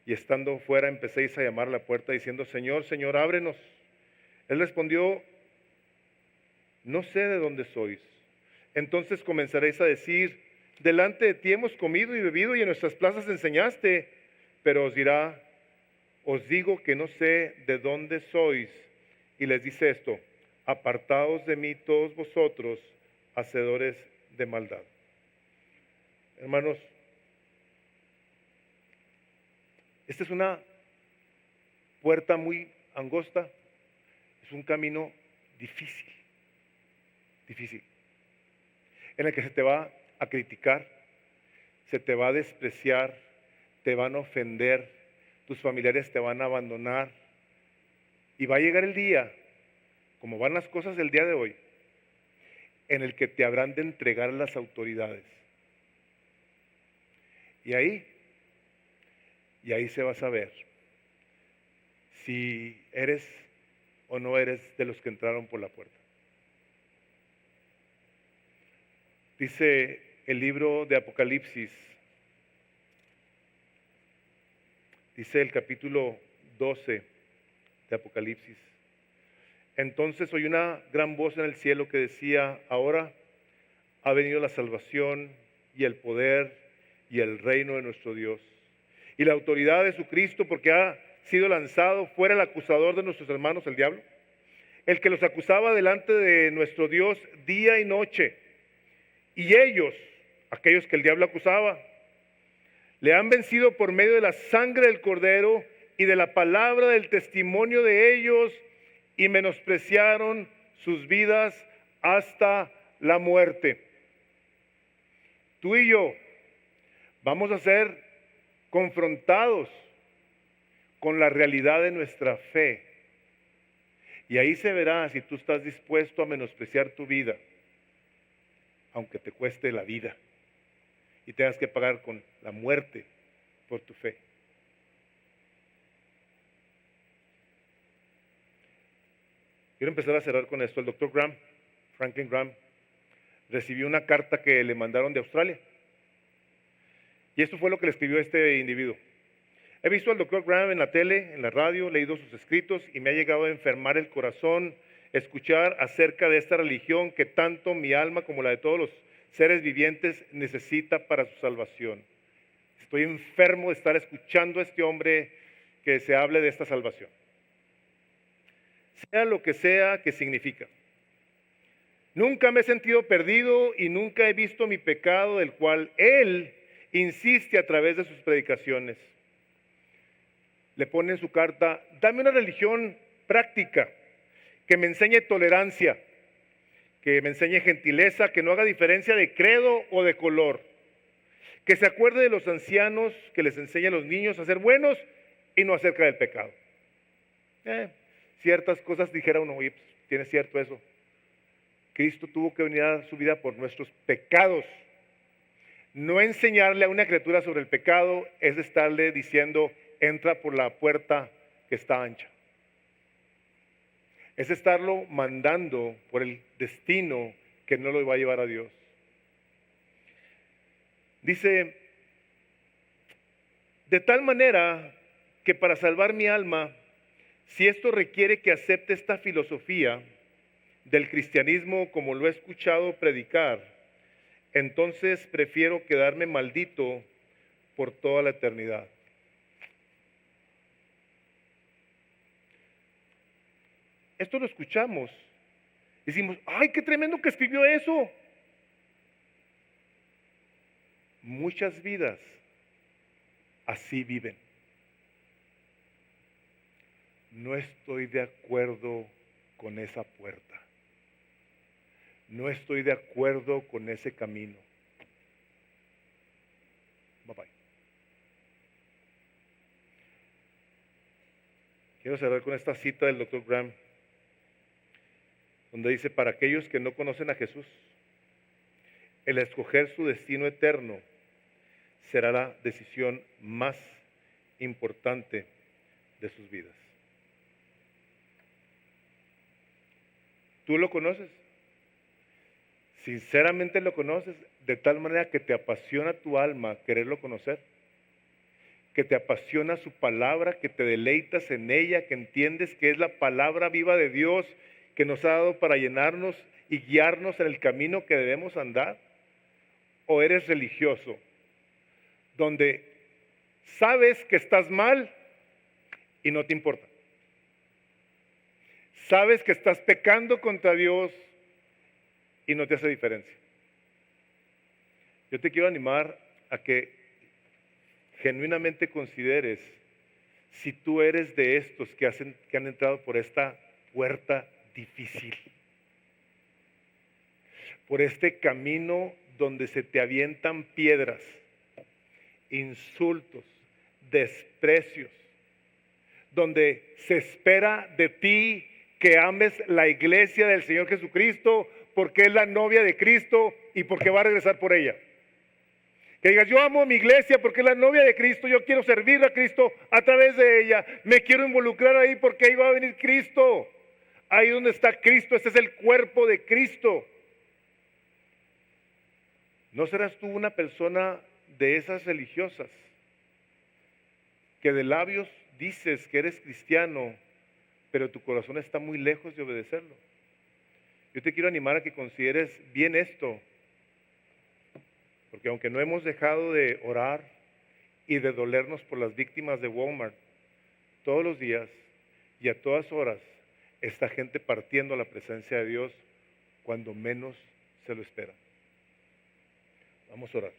y estando fuera empecéis a llamar a la puerta diciendo, Señor, Señor, ábrenos. Él respondió, no sé de dónde sois. Entonces comenzaréis a decir, delante de ti hemos comido y bebido y en nuestras plazas enseñaste, pero os dirá, os digo que no sé de dónde sois. Y les dice esto, apartaos de mí todos vosotros, hacedores de maldad. Hermanos, esta es una puerta muy angosta, es un camino difícil, en el que se te va a criticar, se te va a despreciar, te van a ofender, tus familiares te van a abandonar, y va a llegar el día, como van las cosas del día de hoy, en el que te habrán de entregar a las autoridades. Y ahí se va a saber si eres o no eres de los que entraron por la puerta. Dice el libro de Apocalipsis, dice el capítulo 12 de Apocalipsis. Entonces oí una gran voz en el cielo que decía, ahora ha venido la salvación y el poder y el reino de nuestro Dios y la autoridad de su Cristo, porque ha sido lanzado fuera el acusador de nuestros hermanos, el diablo, el que los acusaba delante de nuestro Dios día y noche. Y ellos, aquellos que el diablo acusaba, le han vencido por medio de la sangre del Cordero y de la palabra del testimonio de ellos, y menospreciaron sus vidas hasta la muerte. Tú y yo vamos a ser confrontados con la realidad de nuestra fe. Y ahí se verá si tú estás dispuesto a menospreciar tu vida, aunque te cueste la vida y tengas que pagar con la muerte por tu fe. Quiero empezar a cerrar con esto. El doctor Graham, Franklin Graham, recibió una carta que le mandaron de Australia. Y esto fue lo que le escribió este individuo. He visto al doctor Graham en la tele, en la radio, leído sus escritos y me ha llegado a enfermar el corazón escuchar acerca de esta religión que tanto mi alma como la de todos los seres vivientes necesita para su salvación. Estoy enfermo de estar escuchando a este hombre que se hable de esta salvación. Sea lo que sea que significa. Nunca me he sentido perdido y nunca he visto mi pecado, del cual él insiste a través de sus predicaciones. Le pone en su carta: dame una religión práctica, que me enseñe tolerancia, que me enseñe gentileza, que no haga diferencia de credo o de color, que se acuerde de los ancianos, que les enseñe a los niños a ser buenos y no acerca del pecado. Ciertas cosas dijera uno: oye, pues, tiene cierto eso. Cristo tuvo que venir a dar su vida por nuestros pecados. No enseñarle a una criatura sobre el pecado es estarle diciendo: entra por la puerta que está ancha. Es estarlo mandando por el destino que no lo va a llevar a Dios. Dice: de tal manera que para salvar mi alma, si esto requiere que acepte esta filosofía del cristianismo como lo he escuchado predicar, entonces prefiero quedarme maldito por toda la eternidad. Esto lo escuchamos. Decimos: ¡ay, qué tremendo que escribió eso! Muchas vidas así viven. No estoy de acuerdo con esa puerta. No estoy de acuerdo con ese camino. Bye bye. Quiero cerrar con esta cita del Dr. Graham, donde dice: para aquellos que no conocen a Jesús, el escoger su destino eterno será la decisión más importante de sus vidas. ¿Tú lo conoces? Sinceramente lo conoces, de tal manera que te apasiona tu alma quererlo conocer, que te apasiona su palabra, que te deleitas en ella, que entiendes que es la palabra viva de Dios que nos ha dado para llenarnos y guiarnos en el camino que debemos andar. ¿O eres religioso, donde sabes que estás mal y no te importa? Sabes que estás pecando contra Dios y no te hace diferencia. Yo te quiero animar a que genuinamente consideres si tú eres de estos que han entrado por esta puerta difícil, por este camino donde se te avientan piedras, insultos, desprecios, donde se espera de ti que ames la iglesia del Señor Jesucristo porque es la novia de Cristo y porque va a regresar por ella. Que digas: yo amo a mi iglesia porque es la novia de Cristo, yo quiero servir a Cristo a través de ella, me quiero involucrar ahí porque ahí va a venir Cristo. Ahí donde está Cristo, este es el cuerpo de Cristo. ¿No serás tú una persona de esas religiosas que de labios dices que eres cristiano, pero tu corazón está muy lejos de obedecerlo? Yo te quiero animar a que consideres bien esto, porque aunque no hemos dejado de orar y de dolernos por las víctimas de Walmart, todos los días y a todas horas está gente partiendo a la presencia de Dios cuando menos se lo espera. Vamos a orar.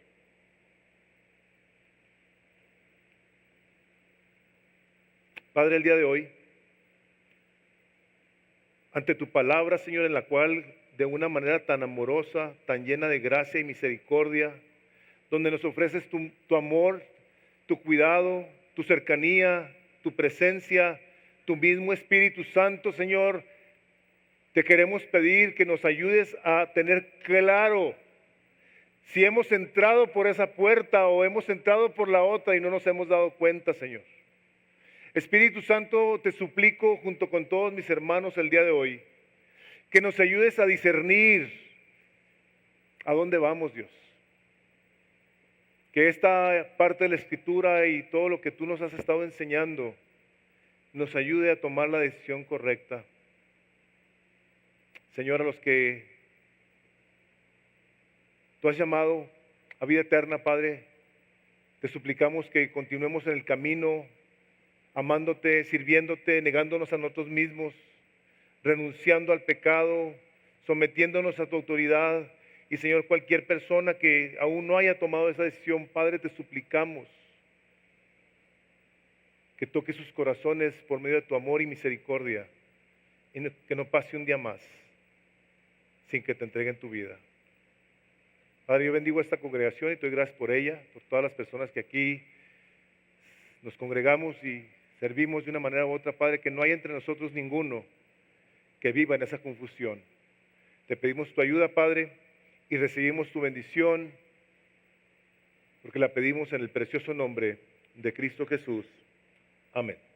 Padre, el día de hoy, ante tu palabra, Señor, en la cual de una manera tan amorosa, tan llena de gracia y misericordia, donde nos ofreces tu amor, tu cuidado, tu cercanía, tu presencia, tu mismo Espíritu Santo, Señor. Te queremos pedir que nos ayudes a tener claro si hemos entrado por esa puerta o hemos entrado por la otra y no nos hemos dado cuenta, Señor. Espíritu Santo, te suplico junto con todos mis hermanos el día de hoy, que nos ayudes a discernir a dónde vamos, Dios. Que esta parte de la Escritura y todo lo que tú nos has estado enseñando nos ayude a tomar la decisión correcta. Señor, a los que tú has llamado a vida eterna, Padre, te suplicamos que continuemos en el camino, amándote, sirviéndote, negándonos a nosotros mismos, renunciando al pecado, sometiéndonos a tu autoridad. Y Señor, cualquier persona que aún no haya tomado esa decisión, Padre, te suplicamos que toque sus corazones por medio de tu amor y misericordia, y que no pase un día más sin que te entreguen tu vida. Padre, yo bendigo a esta congregación y te doy gracias por ella, por todas las personas que aquí nos congregamos y servimos de una manera u otra, Padre, que no hay entre nosotros ninguno que viva en esa confusión. Te pedimos tu ayuda, Padre, y recibimos tu bendición, porque la pedimos en el precioso nombre de Cristo Jesús. Amén.